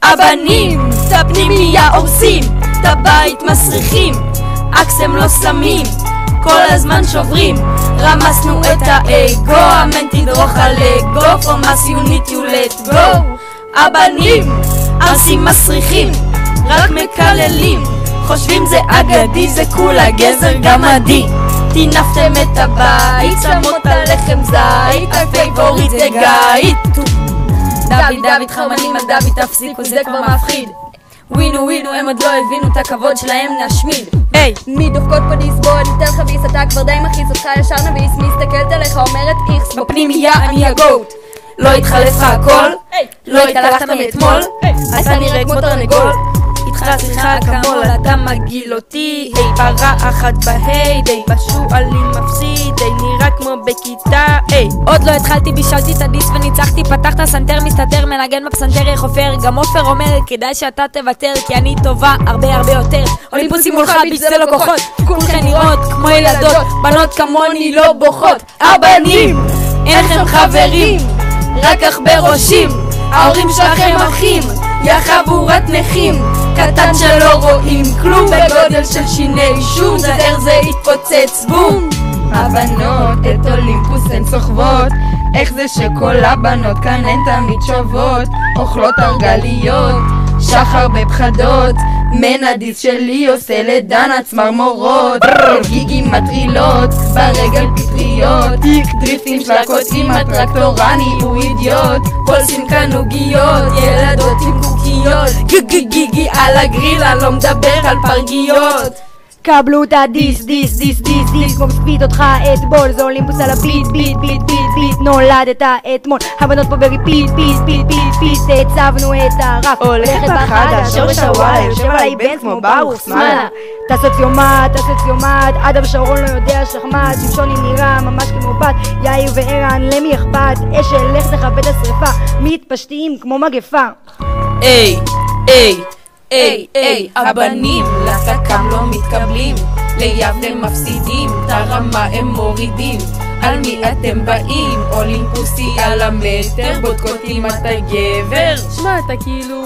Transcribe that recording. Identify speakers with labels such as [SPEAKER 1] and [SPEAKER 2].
[SPEAKER 1] הבנים, את הפנימיה הורסים, את הבית מסריחים, אקסם לא שמים, כל הזמן שוברים, רמסנו את האגו, אמן תדרוך על אגו, from us you need to let go. הבנים, ארסים מסריחים, רק מקללים, חושבים זה אגדי, זה כולה גזר גמדי. תינפתם את הבית, שמות על לחם זית, הפייבוריט זה גאית. דוד חרמנים על דוד, תפסיקו זה כבר מפחיד. ווינו הם עוד לא הבינו את הכבוד שלהם, נשמיד.
[SPEAKER 2] היי, מי דופקות פה דיסבוד, ניתן לך ביס, אתה כבר די מכיס אותך ישר נביס, מסתכלת עליך אומרת איכס,
[SPEAKER 1] בפנימיה אני הגוט. לא התחלף לך הכל, לא התהלכת מאתמול, אתה נראה כמו תרנגול. איתך צריכה כמול, אתה מגיל אותי, היי פרה אחת בהי, די בשועלים מפסיד, די נראה כמו בכיתה, היי.
[SPEAKER 3] עוד לא התחלתי, בישלתי את הדיס וניצחתי, פתחת סנטר מסתתר, מנגן בפסנתר חופר, גם עופר אומר, כדאי שאתה תוותר, כי אני טובה הרבה יותר. אולימפוסים מולך, ביץ' זה לא כוחות, כולכן נראות כמו ילדות, בנות כמוני לא בוכות.
[SPEAKER 1] הבנים, אין לכם חברים, רק אך בראשים, ההורים שלכם אחים, יא חבורת נכים, קטן שלא רואים כלום, בגודל של שיני שום, זהר זה יתפוצץ בום.
[SPEAKER 4] הבנות את אולימפוס הן סוחבות, איך זה שכל הבנות כאן הן תמיד שוות, אוכלות הרגליות, שחר בפחדות, מנדיס שלי עושה לדן הצמרמורות, גיגים מטרילות, ברגל פטריות, דריפים שלקות עם הטרקטורני הוא אידיוט, פולסים כאן עוגיות, ילדות עם קוקיות, גיגי על הגריל, אני לא מדבר על פרגיות.
[SPEAKER 5] קבלו את הדיס, כמו בספיד אותך אתבול, זה אולימפוס על הביט, ביט, נולדת אתמול, הבנות פה בריפיט, פיט, הצבנו את הרף,
[SPEAKER 4] הולכת בחדה, שורש הוואלה, יושב עליי בן כמו ברוך שמאלה.
[SPEAKER 5] אתה סוציומט, אדם שרון לא יודע שחמט, שמשוני נראה ממש כמו בת, יאיר וערן למי אכפת, אשל לך תכבד השריפה, מתפשטים כמו מגפה.
[SPEAKER 1] הבנים לתקם לא מתקבלים, ליבנה מפסידים, את הרמה הם מורידים. על מי אתם באים? אולימפוסי על המטר, בודקות אם אתה גבר.
[SPEAKER 2] שמע, אתה כאילו